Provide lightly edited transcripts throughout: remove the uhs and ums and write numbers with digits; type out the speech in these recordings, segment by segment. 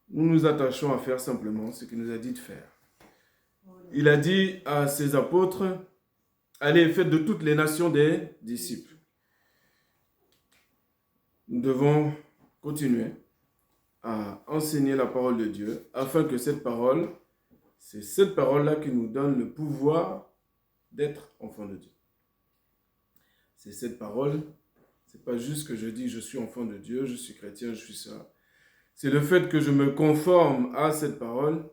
nous nous attachons à faire simplement ce qu'il nous a dit de faire. Il a dit à ses apôtres, allez, faites de toutes les nations des disciples. Nous devons continuer à enseigner la parole de Dieu afin que cette parole, c'est cette parole-là qui nous donne le pouvoir d'être enfant de Dieu. C'est cette parole, c'est pas juste que je dis je suis enfant de Dieu, je suis chrétien, je suis ça. C'est le fait que je me conforme à cette parole,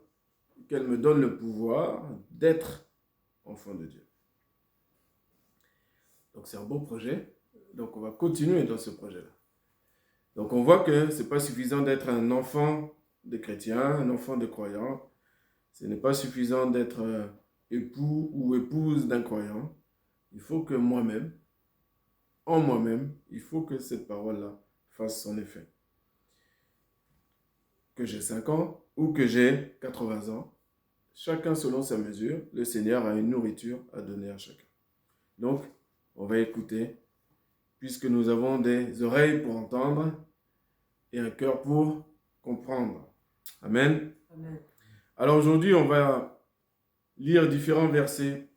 qu'elle me donne le pouvoir d'être enfant de Dieu. Donc c'est un beau projet, donc on va continuer dans ce projet-là. Donc on voit que ce n'est pas suffisant d'être un enfant de chrétien, un enfant de croyant. Ce n'est pas suffisant d'être époux ou épouse d'un croyant. Il faut que moi-même, en moi-même, il faut que cette parole-là fasse son effet. Que j'ai 5 ans ou que j'ai 80 ans, chacun selon sa mesure, le Seigneur a une nourriture à donner à chacun. Donc, on va écouter, puisque nous avons des oreilles pour entendre et un cœur pour comprendre. Amen. Amen. Alors aujourd'hui, on va lire différents versets.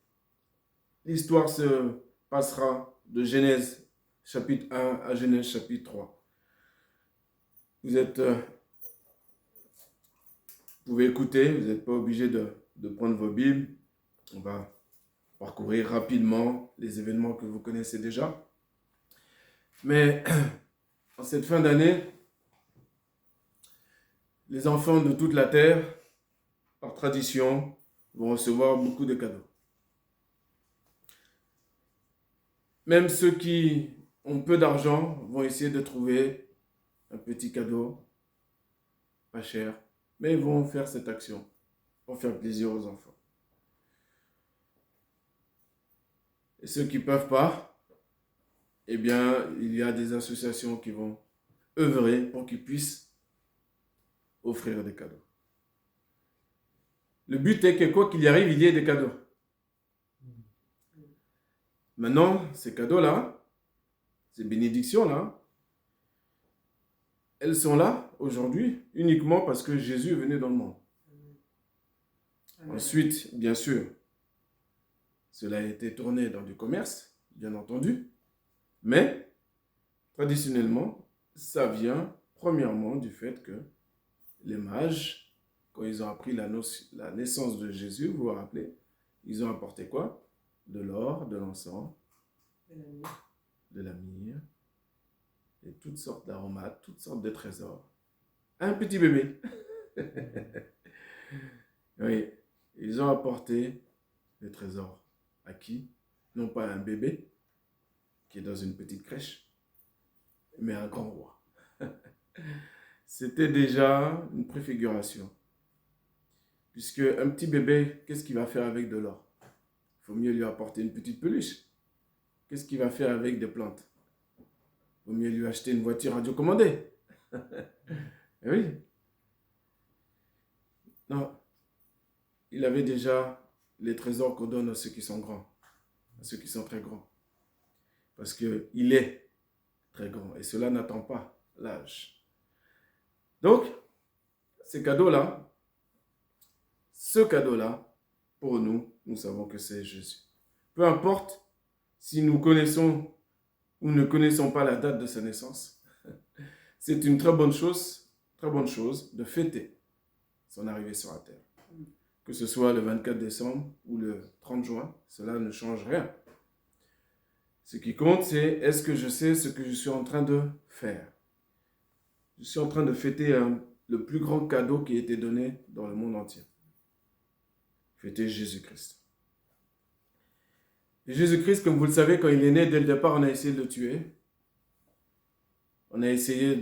L'histoire se passera de Genèse chapitre 1 à Genèse chapitre 3. Vous pouvez écouter, vous n'êtes pas obligé de prendre vos Bibles. On va parcourir rapidement les événements que vous connaissez déjà. Mais en cette fin d'année, les enfants de toute la terre, par tradition, vont recevoir beaucoup de cadeaux. Même ceux qui ont peu d'argent vont essayer de trouver un petit cadeau, pas cher, mais ils vont faire cette action pour faire plaisir aux enfants. Et ceux qui ne peuvent pas, eh bien, il y a des associations qui vont œuvrer pour qu'ils puissent offrir des cadeaux. Le but est que quoi qu'il y arrive, il y ait des cadeaux. Maintenant, ces cadeaux-là, ces bénédictions-là, elles sont là aujourd'hui uniquement parce que Jésus est venu dans le monde. Amen. Ensuite, bien sûr, cela a été tourné dans du commerce, bien entendu, mais traditionnellement, ça vient premièrement du fait que les mages, quand ils ont appris la naissance de Jésus, vous vous rappelez, ils ont apporté quoi? De l'or, de l'encens, de la myrrhe, et toutes sortes d'aromates, toutes sortes de trésors. Un petit bébé. Oui, ils ont apporté des trésors. À qui? Non pas un bébé qui est dans une petite crèche, mais un grand roi. C'était déjà une préfiguration. Puisque un petit bébé, qu'est-ce qu'il va faire avec de l'or? Il faut mieux lui apporter une petite peluche. Qu'est-ce qu'il va faire avec des plantes? Il vaut mieux lui acheter une voiture radiocommandée. Oui. Non. Il avait déjà les trésors qu'on donne à ceux qui sont grands, à ceux qui sont très grands. Parce qu'il est très grand et cela n'attend pas l'âge. Donc, ces cadeaux-là, ce cadeau-là, pour nous, nous savons que c'est Jésus. Peu importe si nous connaissons ou ne connaissons pas la date de sa naissance, c'est une très bonne chose de fêter son arrivée sur la terre. Que ce soit le 24 décembre ou le 30 juin, cela ne change rien. Ce qui compte, c'est est-ce que je sais ce que je suis en train de faire? Je suis en train de fêter le plus grand cadeau qui a été donné dans le monde entier. Fêter Jésus-Christ. Et Jésus-Christ, comme vous le savez, quand il est né, dès le départ, on a essayé de le tuer. On a essayé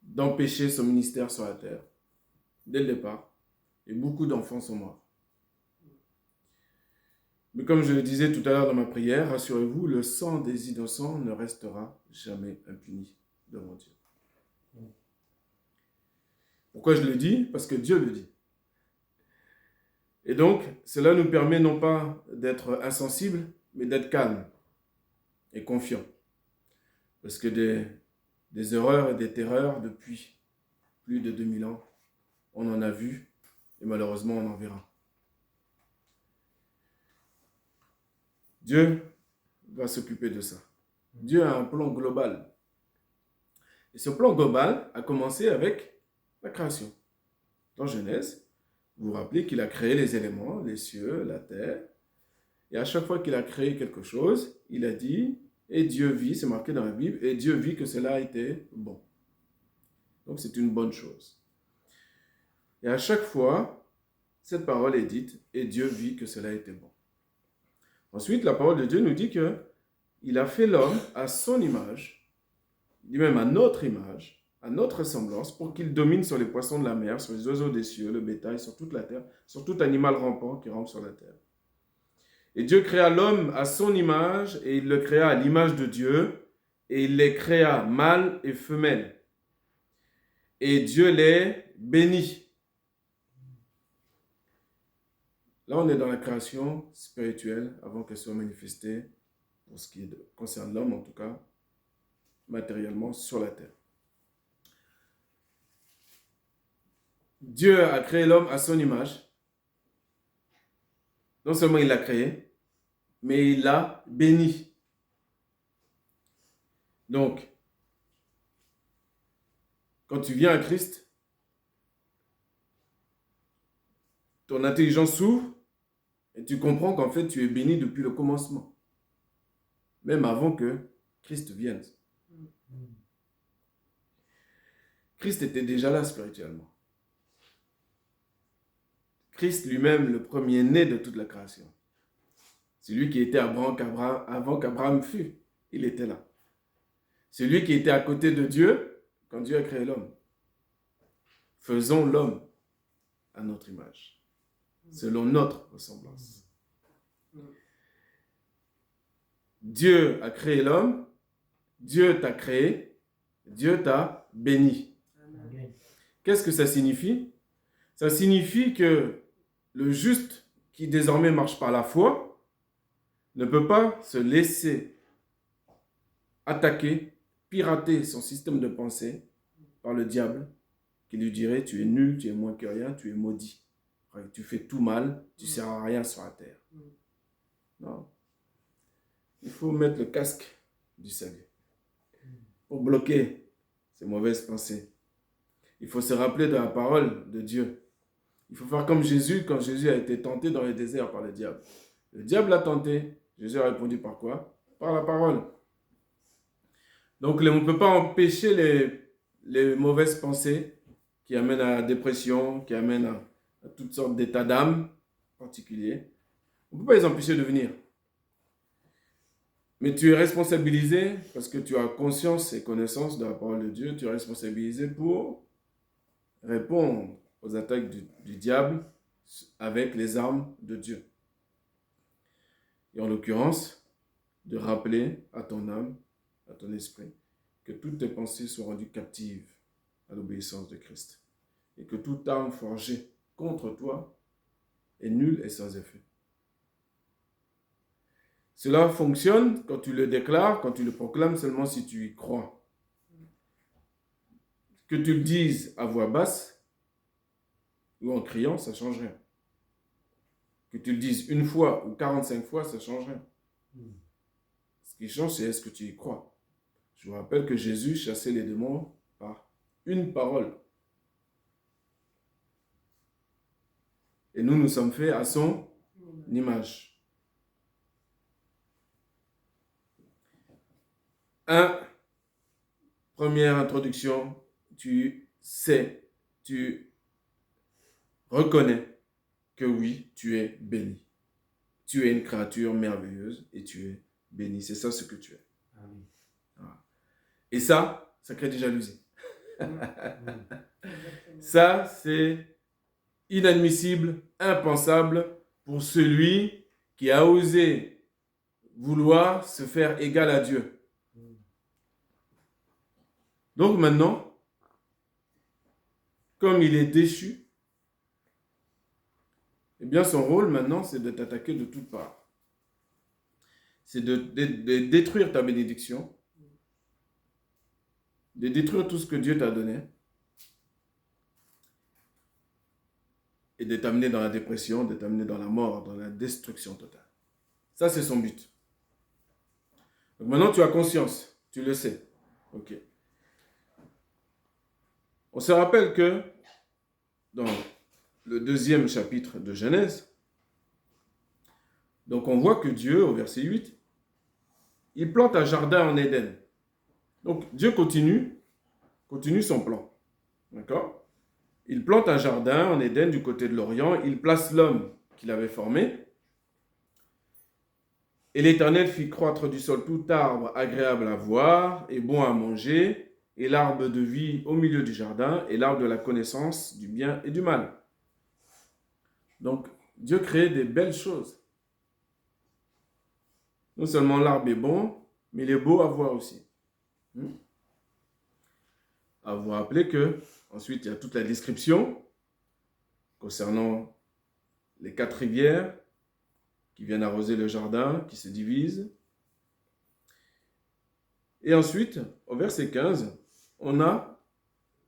d'empêcher son ministère sur la terre. Dès le départ. Et beaucoup d'enfants sont morts. Mais comme je le disais tout à l'heure dans ma prière, rassurez-vous, le sang des innocents ne restera jamais impuni devant Dieu. Pourquoi je le dis? Parce que Dieu le dit. Et donc, cela nous permet non pas d'être insensibles, mais d'être calmes et confiants. Parce que des erreurs et des terreurs depuis plus de 2000 ans. On en a vu et malheureusement on en verra. Dieu va s'occuper de ça. Dieu a un plan global. Et ce plan global a commencé avec la création. Dans Genèse, vous vous rappelez qu'il a créé les éléments, les cieux, la terre. Et à chaque fois qu'il a créé quelque chose, il a dit, et Dieu vit, c'est marqué dans la Bible, et Dieu vit que cela était bon. Donc c'est une bonne chose. Et à chaque fois, cette parole est dite, et Dieu vit que cela était bon. Ensuite, la parole de Dieu nous dit qu'il a fait l'homme à son image, il dit même à notre image, à notre ressemblance, pour qu'il domine sur les poissons de la mer, sur les oiseaux des cieux, le bétail, sur toute la terre, sur tout animal rampant qui rampe sur la terre. Et Dieu créa l'homme à son image, et il le créa à l'image de Dieu, et il les créa mâles et femelles. Et Dieu les bénit. Là, on est dans la création spirituelle avant qu'elle soit manifestée, pour ce qui concerne l'homme en tout cas, matériellement sur la terre. Dieu a créé l'homme à son image. Non seulement il l'a créé, mais il l'a béni. Donc, quand tu viens à Christ, ton intelligence s'ouvre et tu comprends qu'en fait tu es béni depuis le commencement. Même avant que Christ vienne. Christ était déjà là spirituellement. Christ lui-même, le premier-né de toute la création. C'est lui qui était avant qu'Abraham fût. Il était là. C'est lui qui était à côté de Dieu quand Dieu a créé l'homme. Faisons l'homme à notre image, selon notre ressemblance. Dieu a créé l'homme, Dieu t'a créé, Dieu t'a béni. Qu'est-ce que ça signifie? Ça signifie que le juste qui désormais marche par la foi ne peut pas se laisser attaquer, pirater son système de pensée par le diable qui lui dirait tu es nul, tu es moins que rien, tu es maudit. Tu fais tout mal, tu ne sers à rien sur la terre. Non. Il faut mettre le casque du salut pour bloquer ces mauvaises pensées. Il faut se rappeler de la parole de Dieu. Il faut faire comme Jésus quand Jésus a été tenté dans le désert par le diable. Le diable l'a tenté. Jésus a répondu par quoi? Par la parole. Donc on ne peut pas empêcher les mauvaises pensées qui amènent à la dépression, qui amènent à toutes sortes d'états d'âme particuliers. On ne peut pas les empêcher de venir. Mais tu es responsabilisé, parce que tu as conscience et connaissance de la parole de Dieu, tu es responsabilisé pour répondre aux attaques du diable avec les armes de Dieu. Et en l'occurrence, de rappeler à ton âme, à ton esprit, que toutes tes pensées soient rendues captives à l'obéissance de Christ. Et que toute arme forgée contre toi est nulle et sans effet. Cela fonctionne quand tu le déclares, quand tu le proclames seulement si tu y crois. Que tu le dises à voix basse ou en criant, ça ne change rien. Que tu le dises une fois ou 45 fois, ça ne change rien. Ce qui change, c'est est-ce que tu y crois. Je vous rappelle que Jésus chassait les démons par une parole. Et nous, nous sommes faits à son image. Première introduction, tu sais, tu reconnais que oui, tu es béni. Tu es une créature merveilleuse et tu es béni. C'est ça ce que tu es. Amen. Voilà. Et ça crée des jalousies. Ça, c'est inadmissible, impensable pour celui qui a osé vouloir se faire égal à Dieu. Donc maintenant, comme il est déchu, eh bien son rôle maintenant, c'est de t'attaquer de toutes parts. C'est de détruire ta bénédiction, de détruire tout ce que Dieu t'a donné, et de t'amener dans la dépression, de t'amener dans la mort, dans la destruction totale. Ça, c'est son but. Donc maintenant, tu as conscience, tu le sais. Ok. On se rappelle que dans le 2e chapitre de Genèse, donc on voit que Dieu, au verset 8, il plante un jardin en Éden. Donc Dieu continue son plan. D'accord? Il plante un jardin en Éden du côté de l'Orient, il place l'homme qu'il avait formé. Et l'Éternel fit croître du sol tout arbre agréable à voir et bon à manger, et l'arbre de vie au milieu du jardin, et l'arbre de la connaissance du bien et du mal. Donc, Dieu crée des belles choses. Non seulement l'arbre est bon, mais il est beau à voir aussi. À vous rappeler que, ensuite, il y a toute la description concernant les 4 rivières qui viennent arroser le jardin, qui se divisent. Et ensuite, au verset 15, on a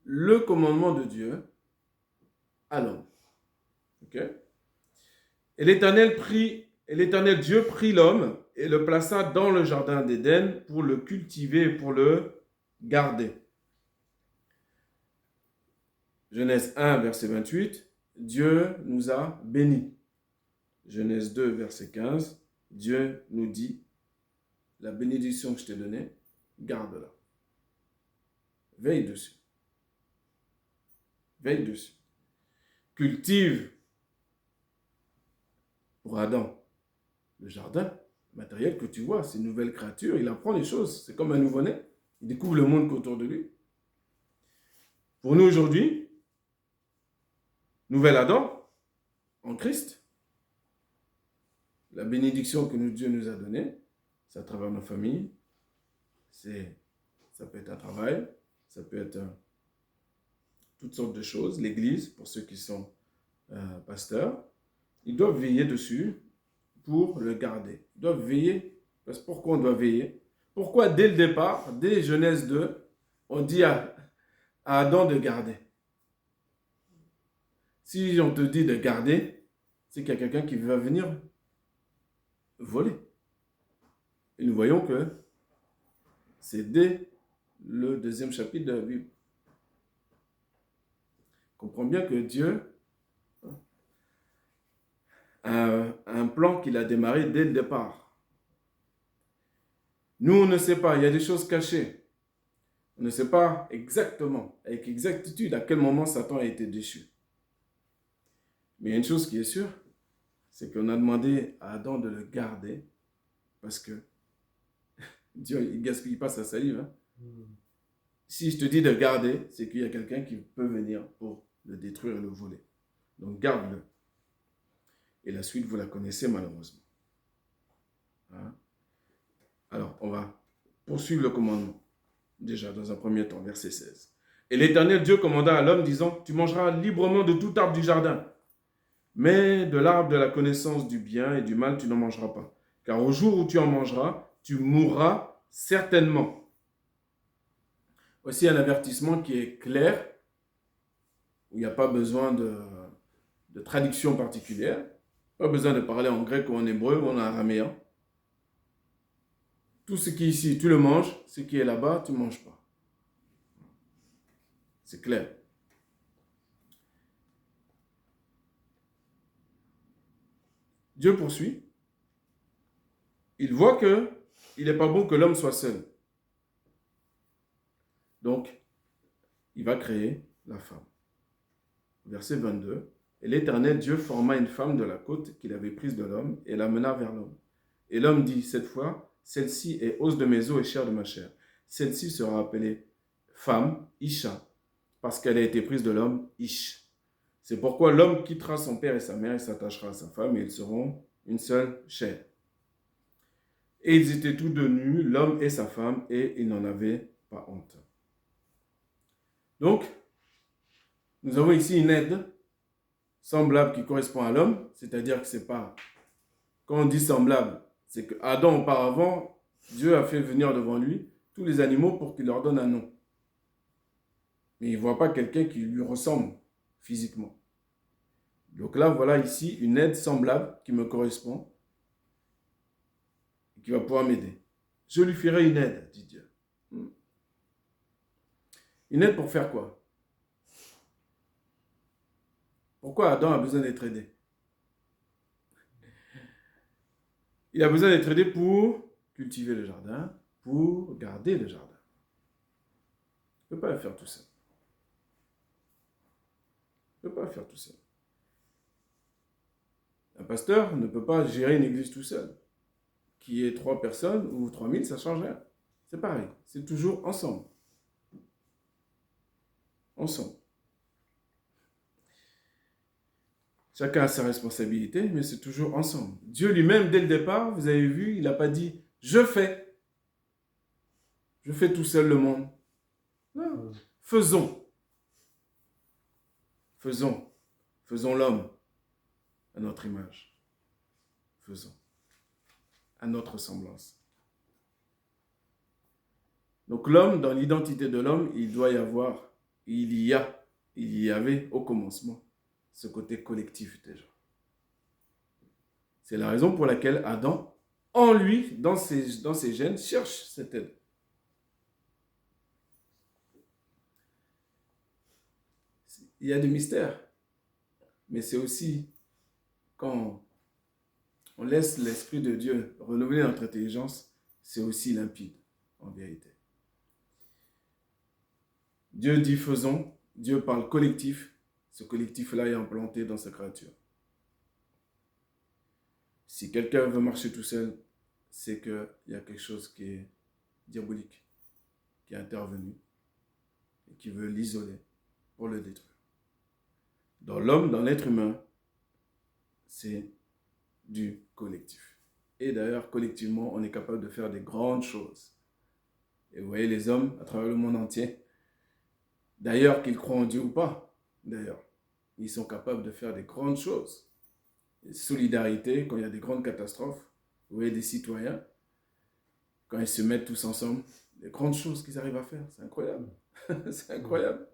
le commandement de Dieu à l'homme. Okay? Et l'Éternel Dieu prit l'homme et le plaça dans le jardin d'Éden pour le cultiver et pour le garder. Genèse 1, verset 28, Dieu nous a bénis. Genèse 2, verset 15, Dieu nous dit, la bénédiction que je t'ai donnée, garde-la. Veille dessus. Veille dessus. Cultive pour Adam le jardin, matériel que tu vois, c'est une nouvelle créature, il apprend les choses, c'est comme un nouveau-né, il découvre le monde autour de lui. Pour nous aujourd'hui, nouvel Adam, en Christ, la bénédiction que Dieu nous a donnée, c'est à travers nos familles, ça peut être un travail, ça peut être toutes sortes de choses, l'église, pour ceux qui sont pasteurs, ils doivent veiller dessus pour le garder. Ils doivent veiller, parce que pourquoi on doit veiller? Pourquoi dès le départ, dès Genèse 2, on dit à Adam de garder? Si on te dit de garder, c'est qu'il y a quelqu'un qui va venir voler. Et nous voyons que c'est dès le 2e chapitre de la Bible. On comprend bien que Dieu a un plan qu'il a démarré dès le départ. Nous, on ne sait pas, il y a des choses cachées. On ne sait pas exactement, avec exactitude, à quel moment Satan a été déchu. Mais il y a une chose qui est sûre, c'est qu'on a demandé à Adam de le garder, parce que Dieu, il gaspille pas sa salive. Si je te dis de garder, c'est qu'il y a quelqu'un qui peut venir pour le détruire et le voler. Donc garde-le. Et la suite, vous la connaissez malheureusement. Hein? Alors, on va poursuivre le commandement. Déjà, dans un premier temps, verset 16. Et l'Éternel Dieu commanda à l'homme, disant, tu mangeras librement de tout arbre du jardin, mais de l'arbre de la connaissance du bien et du mal, tu n'en mangeras pas. Car au jour où tu en mangeras, tu mourras certainement. Voici un avertissement qui est clair, où il n'y a pas besoin de traduction particulière, pas besoin de parler en grec ou en hébreu ou en araméen. Tout ce qui est ici, tu le manges, ce qui est là-bas, tu ne manges pas. C'est clair. Dieu poursuit. Il voit que il n'est pas bon que l'homme soit seul. Donc, il va créer la femme. Verset 22. Et l'Éternel Dieu forma une femme de la côte qu'il avait prise de l'homme et l'amena vers l'homme. Et l'homme dit, cette fois, celle-ci est os de mes os et chair de ma chair. Celle-ci sera appelée femme, Isha, parce qu'elle a été prise de l'homme, Ish. C'est pourquoi l'homme quittera son père et sa mère et s'attachera à sa femme et ils seront une seule chair. Et ils étaient tous deux nus, l'homme et sa femme, et ils n'en avaient pas honte. Donc, nous avons ici une aide semblable qui correspond à l'homme, c'est-à-dire que c'est pas, quand on dit semblable, c'est que Adam auparavant, Dieu a fait venir devant lui tous les animaux pour qu'il leur donne un nom. Mais il ne voit pas quelqu'un qui lui ressemble physiquement. Donc là, voilà ici une aide semblable qui me correspond et qui va pouvoir m'aider. Je lui ferai une aide, dit Dieu. Une aide pour faire quoi? Pourquoi Adam a besoin d'être aidé? Il a besoin d'être aidé pour cultiver le jardin, pour garder le jardin. Il ne peut pas le faire tout seul. Il ne peut pas le faire tout seul. Un pasteur ne peut pas gérer une église tout seul. Qu'il y ait 3 personnes ou 3000, ça ne change rien. C'est pareil. C'est toujours ensemble. Ensemble. Chacun a sa responsabilité, mais c'est toujours ensemble. Dieu lui-même, dès le départ, vous avez vu, il n'a pas dit « je fais ». Je fais tout seul le monde. Non. Faisons. Faisons. Faisons l'homme à notre image. Faisons. À notre semblance. Donc l'homme, dans l'identité de l'homme, il doit y avoir, il y avait au commencement ce côté collectif déjà. C'est la raison pour laquelle Adam, en lui, dans ses gènes, cherche cette aide. Il y a des mystères, mais c'est aussi quand on laisse l'Esprit de Dieu renouveler notre intelligence, c'est aussi limpide, en vérité. Dieu dit faisons, Dieu parle collectif, ce collectif-là est implanté dans sa créature. Si quelqu'un veut marcher tout seul, c'est qu'il y a quelque chose qui est diabolique, qui est intervenu et qui veut l'isoler pour le détruire. Dans l'homme, dans l'être humain, c'est du collectif. Et d'ailleurs, collectivement, on est capable de faire des grandes choses. Et vous voyez les hommes à travers le monde entier, d'ailleurs qu'ils croient en Dieu ou pas, d'ailleurs, ils sont capables de faire des grandes choses. Et solidarité, quand il y a des grandes catastrophes, vous voyez des citoyens, quand ils se mettent tous ensemble, des grandes choses qu'ils arrivent à faire, c'est incroyable. C'est incroyable.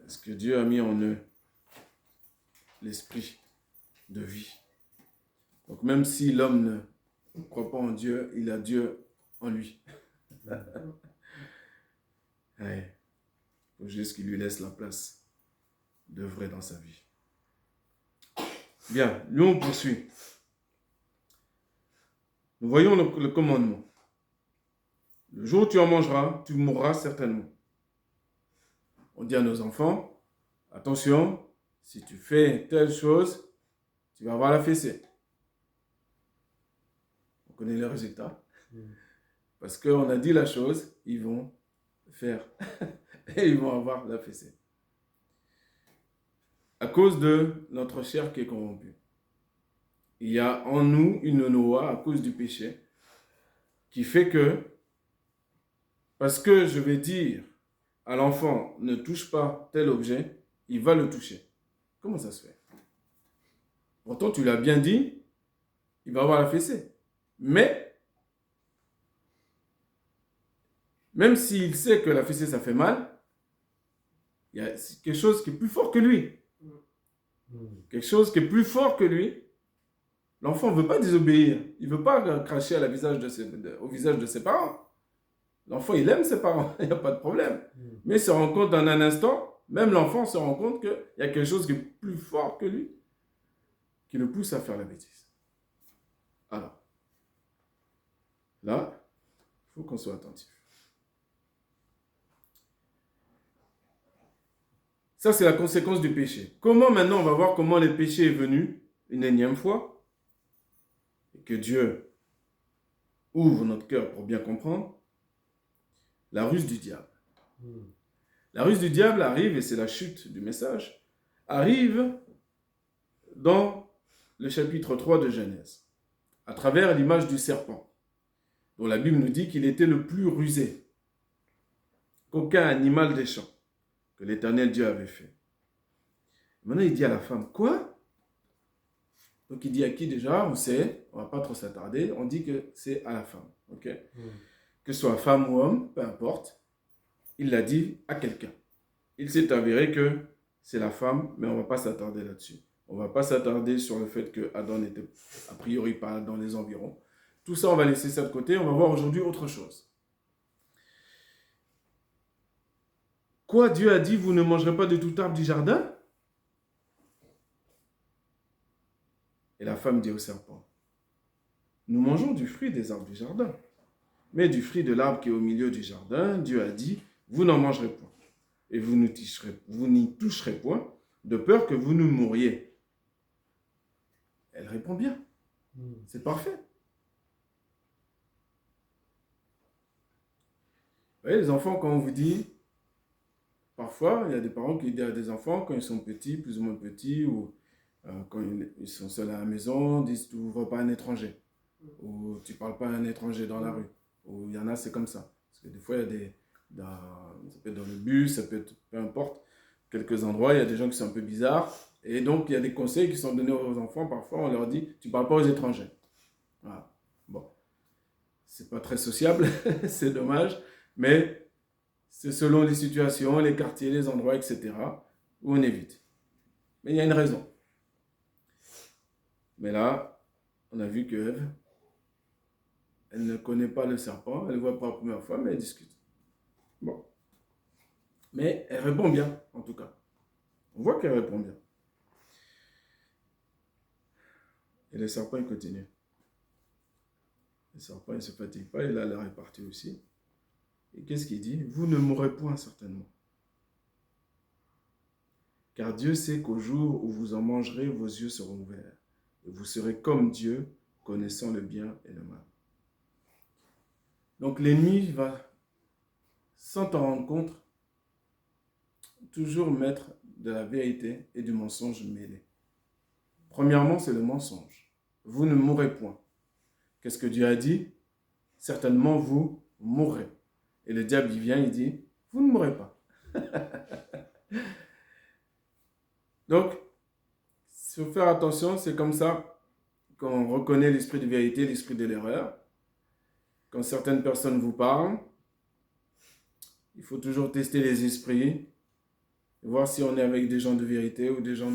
Parce que Dieu a mis en eux l'esprit de vie. Donc même si l'homme ne croit pas en Dieu, il a Dieu en lui. Il faut juste qu'il lui laisse la place d'œuvrer dans sa vie. Bien, nous on poursuit. Nous voyons le commandement. Le jour où tu en mangeras, tu mourras certainement. On dit à nos enfants, attention, si tu fais telle chose, tu vas avoir la fessée. On connaît le résultat. Parce qu'on a dit la chose, ils vont faire. Et ils vont avoir la fessée. À cause de notre chair qui est corrompue. Il y a en nous une noix à cause du péché qui fait que, parce que je vais dire à l'enfant, ne touche pas tel objet, il va le toucher. Comment ça se fait? Pourtant, tu l'as bien dit, il va avoir la fessée. Mais, même s'il sait que la fessée, ça fait mal, il y a quelque chose qui est plus fort que lui. Quelque chose qui est plus fort que lui. L'enfant ne veut pas désobéir. Il ne veut pas cracher au visage de ses parents. L'enfant, il aime ses parents, il n'y a pas de problème. Mais il se rend compte en un instant, même l'enfant se rend compte qu'il y a quelque chose qui est plus fort que lui, qui le pousse à faire la bêtise. Alors, là, il faut qu'on soit attentif. Ça, c'est la conséquence du péché. Comment maintenant, on va voir comment le péché est venu une énième fois, et que Dieu ouvre notre cœur pour bien comprendre. La ruse du diable. La ruse du diable arrive, et c'est la chute du message, arrive dans le chapitre 3 de Genèse, à travers l'image du serpent, dont la Bible nous dit qu'il était le plus rusé qu'aucun animal des champs que l'Éternel Dieu avait fait. Maintenant, il dit à la femme, quoi? Donc, il dit à qui déjà? On sait, on ne va pas trop s'attarder, on dit que c'est à la femme. Okay? Que ce soit femme ou homme, peu importe, il l'a dit à quelqu'un. il s'est avéré que c'est la femme, mais on ne va pas s'attarder là-dessus. On ne va pas s'attarder sur le fait que Adam n'était a priori pas dans les environs. Tout ça, on va laisser ça de côté. On va voir aujourd'hui autre chose. Quoi, Dieu a dit, vous ne mangerez pas de tout arbre du jardin? Et la femme dit au serpent, nous mangeons du fruit des arbres du jardin. Mais du fruit de l'arbre qui est au milieu du jardin, Dieu a dit, vous n'en mangerez point. Et vous n'y toucherez point, de peur que vous ne mouriez. Elle répond bien. C'est parfait. Vous voyez, les enfants, quand on vous dit, parfois, il y a des parents qui disent à des enfants, quand ils sont petits, plus ou moins petits, ou quand ils sont seuls à la maison, disent, tu n'ouvres pas un étranger. Ou tu ne parles pas à un étranger dans la rue. Ou il y en a, c'est comme ça. Parce que des fois, il y a ça peut être dans le bus, ça peut être, peu importe, quelques endroits, il y a des gens qui sont un peu bizarres. Et donc, il y a des conseils qui sont donnés aux enfants. Parfois, on leur dit, tu ne parles pas aux étrangers. Voilà. Bon. C'est pas très sociable, c'est dommage. Mais c'est selon les situations, les quartiers, les endroits, etc. où on évite. Mais il y a une raison. Mais là, on a vu que Ève, elle ne connaît pas le serpent, elle ne le voit pas la première fois, mais elle discute. Bon. Mais elle répond bien, en tout cas. On voit qu'elle répond bien. Et le serpent, il continue. Le serpent, il ne se fatigue pas, il a l'air réparti aussi. Et qu'est-ce qu'il dit? Vous ne mourrez point, certainement. Car Dieu sait qu'au jour où vous en mangerez, vos yeux seront ouverts. Et vous serez comme Dieu, connaissant le bien et le mal. Donc l'ennemi va, sans t'en rendre compte, toujours mettre de la vérité et du mensonge mêlés. Premièrement, c'est le mensonge. Vous ne mourrez point. Qu'est-ce que Dieu a dit? Certainement, vous mourrez. Et le diable, il vient, il dit, vous ne mourrez pas. Donc, il faut faire attention, c'est comme ça qu'on reconnaît l'esprit de vérité, l'esprit de l'erreur. Quand certaines personnes vous parlent, il faut toujours tester les esprits, voir si on est avec des gens de vérité ou des gens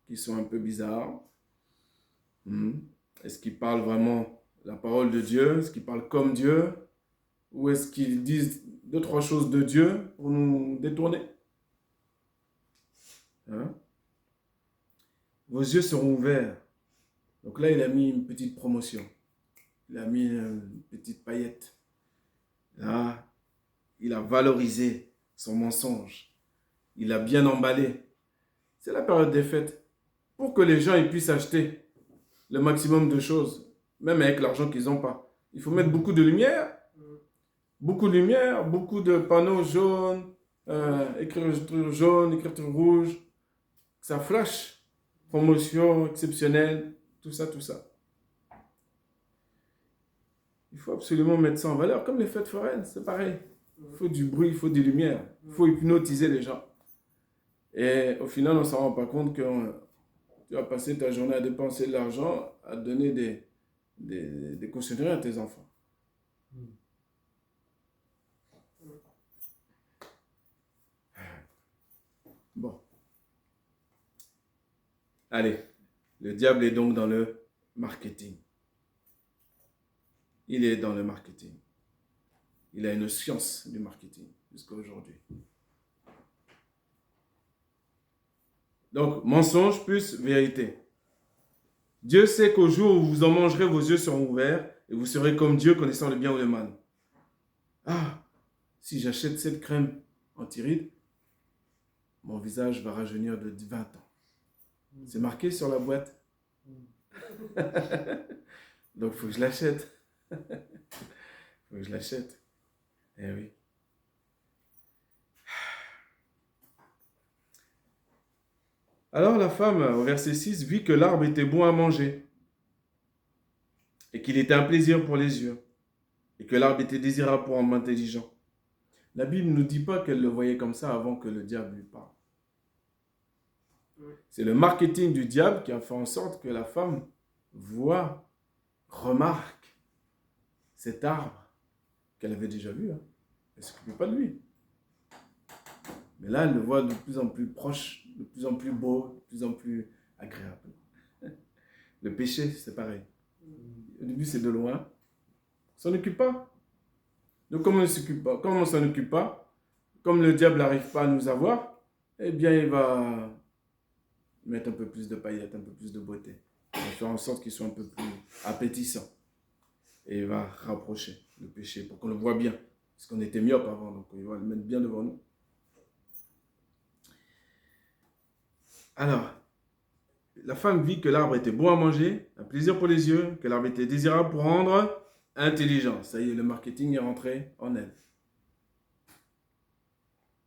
qui sont un peu bizarres. Est-ce qu'ils parlent vraiment la parole de Dieu? Est-ce qu'ils parlent comme Dieu? Ou est-ce qu'ils disent deux, trois choses de Dieu pour nous détourner? Vos yeux seront ouverts. Donc là, il a mis une petite promotion. Il a mis une petite paillette. Là, il a valorisé son mensonge. Il a bien emballé. C'est la période des fêtes. Pour que les gens ils puissent acheter le maximum de choses, même avec l'argent qu'ils n'ont pas. Il faut mettre beaucoup de lumière, beaucoup de panneaux jaunes, écriture jaune, écriture rouge. Ça flash. Promotion exceptionnelle, tout ça, tout ça. Il faut absolument mettre ça en valeur, comme les fêtes foraines, c'est pareil. Il faut du bruit, il faut des lumières, il faut hypnotiser les gens. Et au final, on ne s'en rend pas compte que tu vas passer ta journée à dépenser de l'argent, à donner des cochonneries à tes enfants. Bon. Allez, le diable est donc dans le marketing. Il est dans le marketing. Il a une science du marketing jusqu'à aujourd'hui. Donc, mensonge plus vérité. Dieu sait qu'au jour où vous en mangerez, vos yeux seront ouverts et vous serez comme Dieu, connaissant le bien ou le mal. Ah, si j'achète cette crème anti-rides, mon visage va rajeunir de 20 ans. C'est marqué sur la boîte. Donc, il faut que je l'achète. Il faut que je l'achète. Eh oui. Alors la femme, au verset 6, vit que l'arbre était bon à manger et qu'il était un plaisir pour les yeux et que l'arbre était désirable pour un homme intelligent. La Bible ne nous dit pas qu'elle le voyait comme ça avant que le diable lui parle. C'est le marketing du diable qui a fait en sorte que la femme voit, remarque cet arbre qu'elle avait déjà vu. Elle ne s'occupait pas de lui. Mais là, elle le voit de plus en plus proche, de plus en plus beau, de plus en plus agréable. Le péché, c'est pareil. Au début, c'est de loin. On s'en occupe pas. Donc, comme on ne s'en occupe pas, comme le diable n'arrive pas à nous avoir, eh bien, il va mettre un peu plus de paillettes, un peu plus de beauté. Il va faire en sorte qu'il soit un peu plus appétissant. Et il va rapprocher le péché pour qu'on le voit bien. Parce qu'on était myope avant, donc il va le mettre bien devant nous. Alors, la femme vit que l'arbre était bon à manger, un plaisir pour les yeux, que l'arbre était désirable pour rendre intelligent. Ça y est, le marketing est rentré en elle.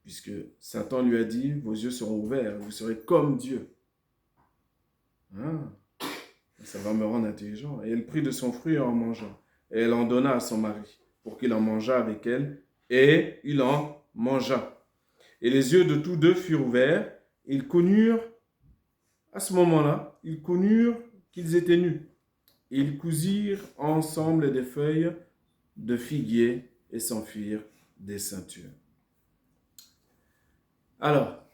Puisque Satan lui a dit, vos yeux seront ouverts, vous serez comme Dieu. Ça va me rendre intelligent. Et elle prit de son fruit en mangeant. Et elle en donna à son mari, pour qu'il en mangeât avec elle. Et il en mangea. Et les yeux de tous deux furent ouverts. Ils connurent, à ce moment-là, ils connurent qu'ils étaient nus. Et ils cousirent ensemble des feuilles de figuier et s'enfuirent des ceintures. Alors,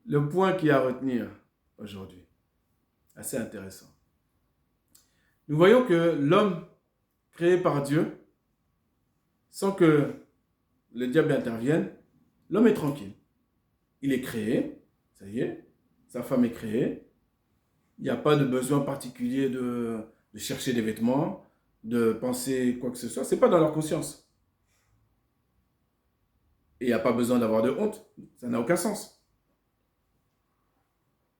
le point qu'il y a à retenir aujourd'hui, assez intéressant. Nous voyons que l'homme créé par Dieu, sans que le diable intervienne, l'homme est tranquille. Il est créé, ça y est, sa femme est créée. Il n'y a pas de besoin particulier de chercher des vêtements, de penser quoi que ce soit. Ce n'est pas dans leur conscience. Et il n'y a pas besoin d'avoir de honte. Ça n'a aucun sens.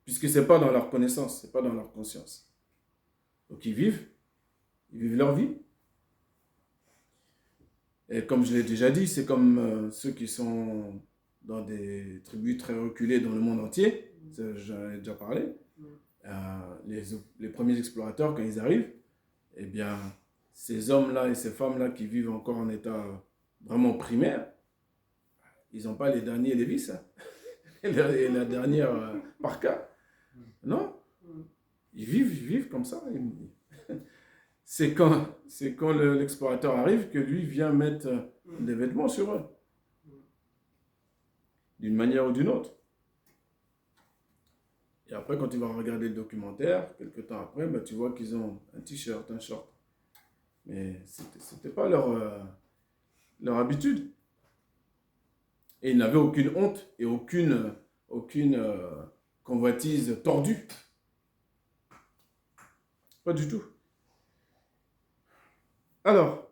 Puisque ce n'est pas dans leur connaissance, ce n'est pas dans leur conscience. Donc ils vivent leur vie. Et comme je l'ai déjà dit, c'est comme ceux qui sont dans des tribus très reculées dans le monde entier. J'en ai déjà parlé. Les premiers explorateurs, quand ils arrivent, eh bien, ces hommes-là et ces femmes-là qui vivent encore en état vraiment primaire, ils n'ont pas les derniers Lévis, hein, et la dernière parka. Non, ils vivent comme ça. C'est quand l'explorateur arrive que lui vient mettre des vêtements sur eux, d'une manière ou d'une autre. Et après, quand tu vas regarder le documentaire, quelques temps après, bah, tu vois qu'ils ont un t-shirt, un short. Mais ce n'était pas leur habitude. Et ils n'avaient aucune honte et aucune convoitise tordue. Pas du tout. Alors,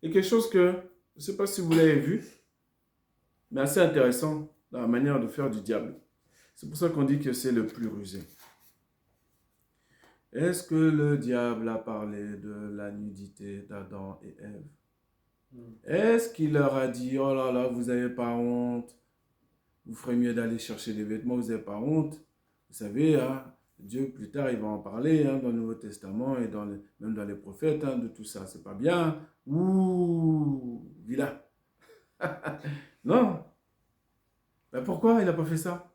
il y a quelque chose que, je ne sais pas si vous l'avez vu, mais assez intéressant dans la manière de faire du diable. C'est pour ça qu'on dit que c'est le plus rusé. Est-ce que le diable a parlé de la nudité d'Adam et Ève? Est-ce qu'il leur a dit, oh là là, vous n'avez pas honte, vous ferez mieux d'aller chercher des vêtements, vous n'avez pas honte? Vous savez, hein, Dieu plus tard, il va en parler dans le Nouveau Testament et même dans les prophètes, de tout ça, c'est pas bien. Ouh, vilain. Non. Ben pourquoi il n'a pas fait ça?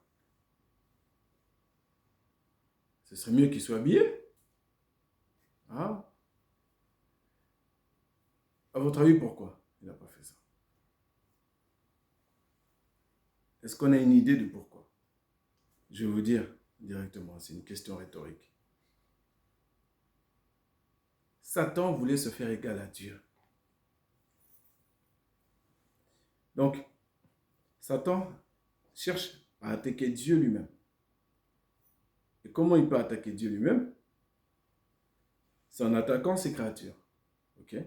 Ce serait mieux qu'il soit habillé. Ah. À votre avis, pourquoi il n'a pas fait ça? Est-ce qu'on a une idée de pourquoi? Je vais vous dire directement, c'est une question rhétorique. Satan voulait se faire égal à Dieu. Donc, Satan cherche à attaquer Dieu lui-même. Et comment il peut attaquer Dieu lui-même? C'est en attaquant ses créatures. Ok?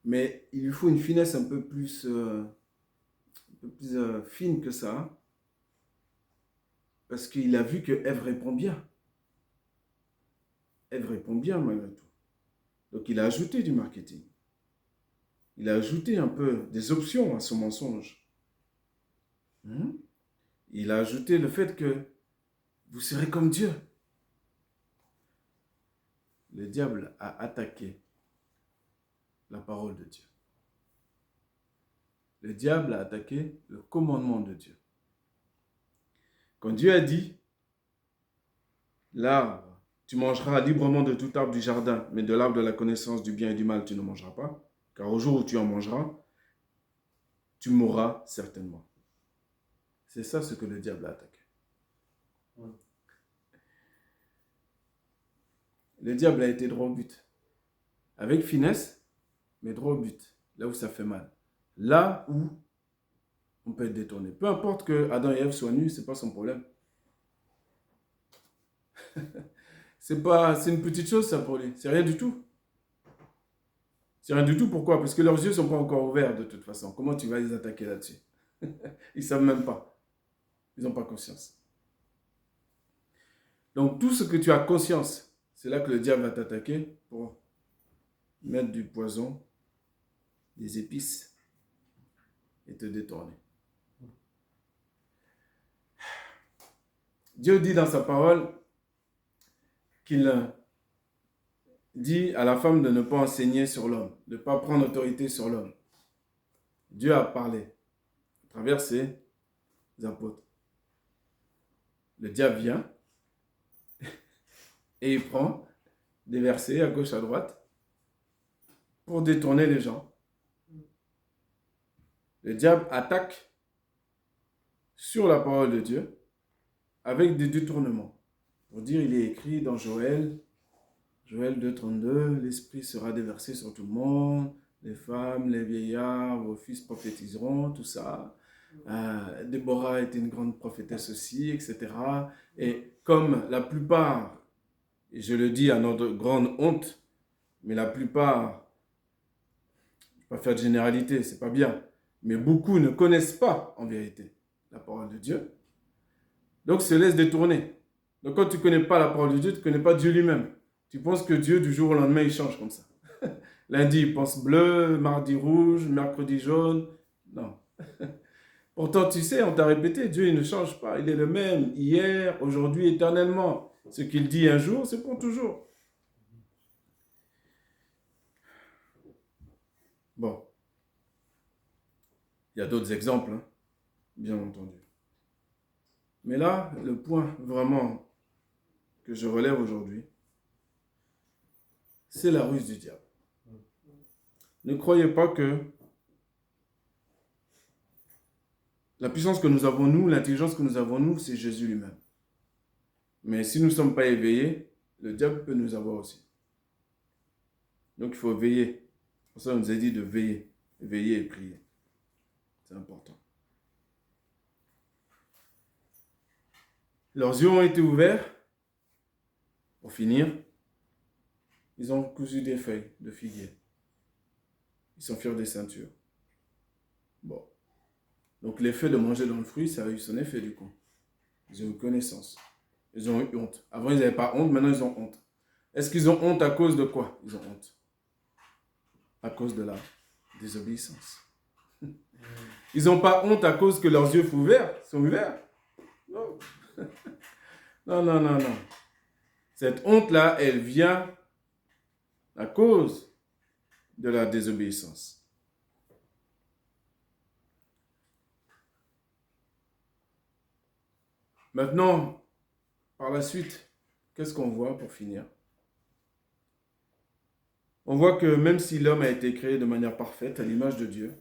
Mais il lui faut une finesse un peu plus fine que ça. Parce qu'il a vu que Ève répond bien. Ève répond bien malgré tout. Donc il a ajouté du marketing. Il a ajouté un peu des options à son mensonge. Il a ajouté le fait que vous serez comme Dieu. Le diable a attaqué la parole de Dieu. Le diable a attaqué le commandement de Dieu. Quand Dieu a dit, l'arbre, tu mangeras librement de tout arbre du jardin, mais de l'arbre de la connaissance du bien et du mal, tu ne mangeras pas. car au jour où tu en mangeras, tu mourras certainement. C'est ça ce que le diable a attaqué. Le diable a été droit au but. Avec finesse, mais droit au but. Là où ça fait mal. Là où on peut être détourné. Peu importe que Adam et Ève soient nus, ce n'est pas son problème. C'est une petite chose ça pour lui. C'est rien du tout. C'est rien du tout. Pourquoi? Parce que leurs yeux ne sont pas encore ouverts de toute façon. Comment tu vas les attaquer là-dessus? Ils ne savent même pas. Ils n'ont pas conscience. Donc tout ce que tu as conscience, c'est là que le diable va t'attaquer pour mettre du poison, des épices et te détourner. Dieu dit dans sa parole qu'il dit à la femme de ne pas enseigner sur l'homme, de ne pas prendre autorité sur l'homme. Dieu a parlé à travers ses apôtres. Le diable vient et il prend des versets à gauche, à droite pour détourner les gens. Le diable attaque sur la parole de Dieu avec des détournements. Pour dire, il est écrit dans Joël 2,32, l'esprit sera déversé sur tout le monde, les femmes, les vieillards, vos fils prophétiseront, tout ça. Déborah était une grande prophétesse aussi, etc. Et comme la plupart, et je le dis à notre grande honte, mais la plupart, je ne vais pas faire de généralité, c'est pas bien, mais beaucoup ne connaissent pas en vérité la parole de Dieu, donc se laissent détourner. Donc quand tu ne connais pas la parole de Dieu, tu ne connais pas Dieu lui-même. Tu penses que Dieu, du jour au lendemain, il change comme ça. Lundi, il pense bleu, mardi rouge, mercredi jaune. Non. Pourtant, tu sais, on t'a répété, Dieu, il ne change pas. Il est le même hier, aujourd'hui, éternellement. Ce qu'il dit un jour, c'est pour toujours. Bon. Il y a d'autres exemples, hein, bien entendu. Mais là, le point vraiment que je relève aujourd'hui, c'est la ruse du diable. Ne croyez pas que la puissance que nous avons, nous, l'intelligence que nous avons, nous, c'est Jésus lui-même. Mais si nous ne sommes pas éveillés, le diable peut nous avoir aussi. Donc il faut veiller. Pour ça, on nous a dit de veiller. Veiller et prier. C'est important. Leurs yeux ont été ouverts. Pour finir, ils ont cousu des feuilles de figuier. Ils s'enfurent des ceintures. Bon. Donc l'effet de manger dans le fruit, ça a eu son effet du coup. Ils ont eu connaissance. Ils ont eu honte. Avant, ils n'avaient pas honte, maintenant ils ont honte. Est-ce qu'ils ont honte à cause de quoi? Ils ont honte. À cause de la désobéissance. Ils n'ont pas honte à cause que leurs yeux sont ouverts. Non. Non. Cette honte-là, elle vient à cause de la désobéissance. Maintenant, par la suite, qu'est-ce qu'on voit pour finir? On voit que même si l'homme a été créé de manière parfaite, à l'image de Dieu,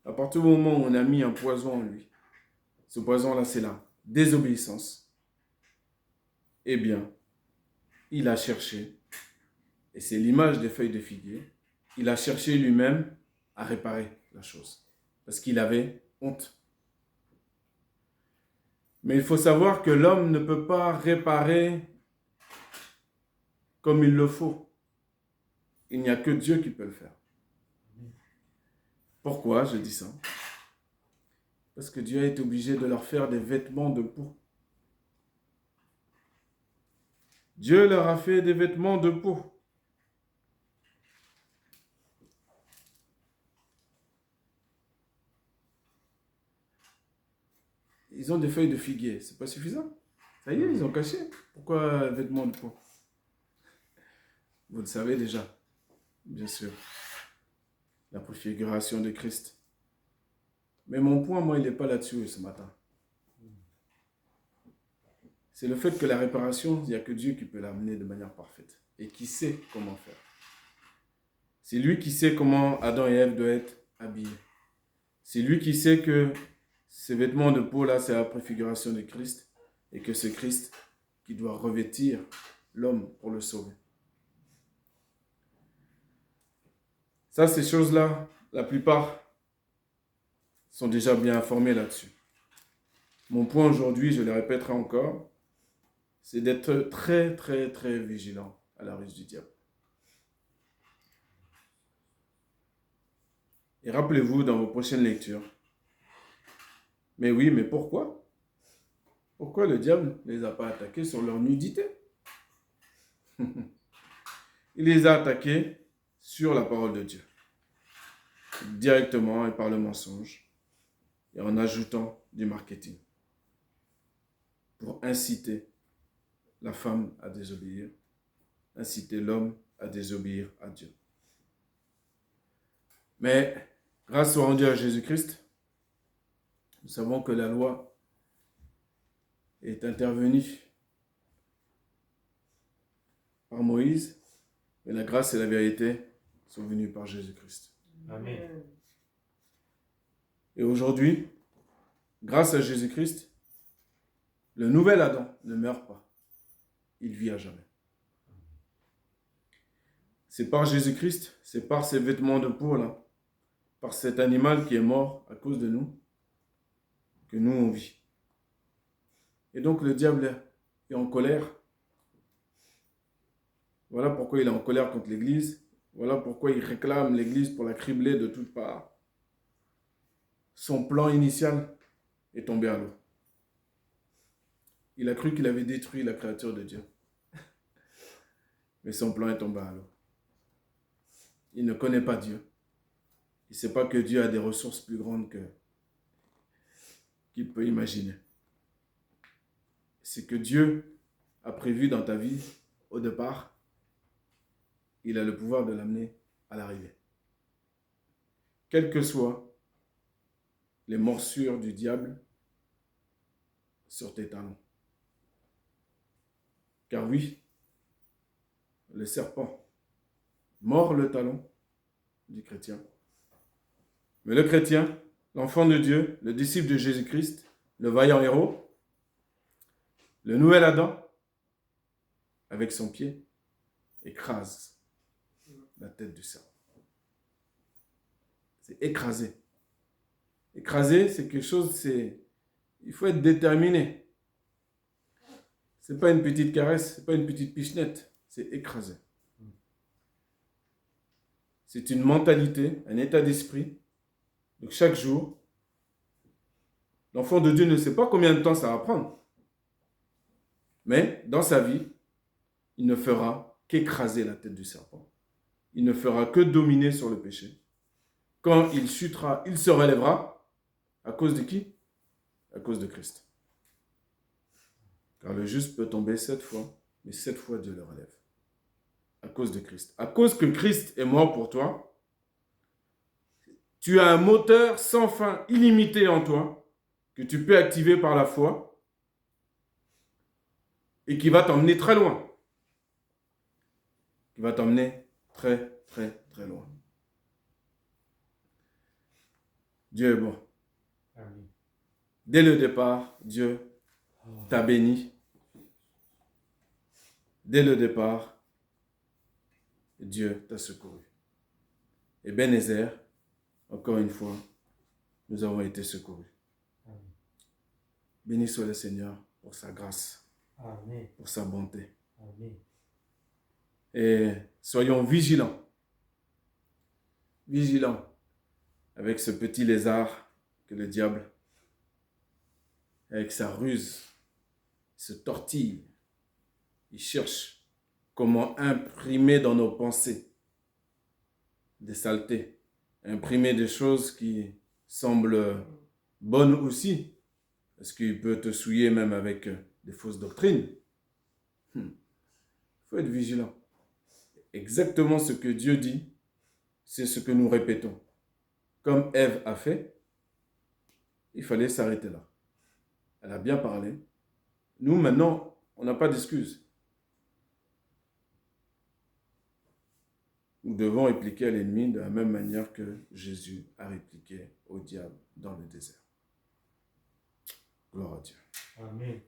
à partir du moment où on a mis un poison en lui, ce poison-là, c'est la désobéissance, eh bien, il a cherché, et c'est l'image des feuilles de figuier, il a cherché lui-même à réparer la chose, parce qu'il avait honte. Mais il faut savoir que l'homme ne peut pas réparer comme il le faut. Il n'y a que Dieu qui peut le faire. Pourquoi je dis ça? Parce que Dieu a été obligé de leur faire des vêtements de peau. Dieu leur a fait des vêtements de peau. Ils ont des feuilles de figuier, c'est pas suffisant. Ça y est, ils ont caché. Pourquoi vêtements de peau? Vous le savez déjà, bien sûr. La préfiguration de Christ. Mais mon point, moi, il n'est pas là-dessus ce matin. C'est le fait que la réparation, il n'y a que Dieu qui peut l'amener de manière parfaite et qui sait comment faire. C'est lui qui sait comment Adam et Ève doivent être habillés. C'est lui qui sait que ces vêtements de peau là, c'est la préfiguration de Christ et que c'est Christ qui doit revêtir l'homme pour le sauver. Ça, ces choses-là, la plupart sont déjà bien informés là-dessus. Mon point aujourd'hui, je le répéterai encore, c'est d'être très, très, très vigilant à la ruse du diable. Et rappelez-vous dans vos prochaines lectures, mais oui, mais pourquoi? Pourquoi le diable ne les a pas attaqués sur leur nudité? Il les a attaqués sur la parole de Dieu, directement et par le mensonge, et en ajoutant du marketing, pour inciter la femme à désobéir, inciter l'homme à désobéir à Dieu. Mais grâce au rendu à Jésus-Christ, nous savons que la loi est intervenue par Moïse, mais la grâce et la vérité sont venues par Jésus-Christ. Amen. Et aujourd'hui, grâce à Jésus-Christ, le nouvel Adam ne meurt pas. Il vit à jamais. C'est par Jésus-Christ, c'est par ces vêtements de peau là, par cet animal qui est mort à cause de nous, que nous on vit. Et donc le diable est en colère. Voilà pourquoi il est en colère contre l'Église. Voilà pourquoi il réclame l'Église pour la cribler de toutes parts. Son plan initial est tombé à l'eau. Il a cru qu'il avait détruit la créature de Dieu. Mais son plan est tombé à l'eau. Il ne connaît pas Dieu. Il ne sait pas que Dieu a des ressources plus grandes qu'il peut imaginer. C'est que Dieu a prévu dans ta vie, au départ, il a le pouvoir de l'amener à l'arrivée. Quelles que soient les morsures du diable sur tes talons. Car oui, le serpent mord le talon du chrétien. Mais le chrétien, l'enfant de Dieu, le disciple de Jésus-Christ, le vaillant héros, le nouvel Adam, avec son pied, écrase la tête du serpent. C'est écraser. Écraser, c'est quelque chose, il faut être déterminé. Ce n'est pas une petite caresse, ce n'est pas une petite pichenette, c'est écraser. C'est une mentalité, un état d'esprit. Donc chaque jour, l'enfant de Dieu ne sait pas combien de temps ça va prendre. Mais dans sa vie, il ne fera qu'écraser la tête du serpent. Il ne fera que dominer sur le péché. Quand il chutera, il se relèvera. À cause de qui? À cause de Christ. Car le juste peut tomber 7 fois, mais 7 fois Dieu le relève. À cause de Christ. À cause que Christ est mort pour toi, tu as un moteur sans fin, illimité en toi, que tu peux activer par la foi et qui va t'emmener très loin. Qui va t'emmener très, très, très loin. Dieu est bon. Amen. Dès le départ, Dieu t'a béni. Dès le départ, Dieu t'a secouru. Et Ebenezer, encore une fois, nous avons été secourus. Amen. Béni soit le Seigneur pour sa grâce, Amen. pour sa bonté. Amen. Et soyons vigilants. Vigilants avec ce petit lézard que le diable, avec sa ruse, se tortille. Il cherche comment imprimer dans nos pensées des saletés, imprimer des choses qui semblent bonnes aussi, parce qu'il peut te souiller même avec des fausses doctrines. Il faut être vigilant. Exactement ce que Dieu dit, c'est ce que nous répétons. Comme Ève a fait, il fallait s'arrêter là. Elle a bien parlé. Nous, maintenant, on n'a pas d'excuses. Nous devons répliquer à l'ennemi de la même manière que Jésus a répliqué au diable dans le désert. Gloire à Dieu. Amen.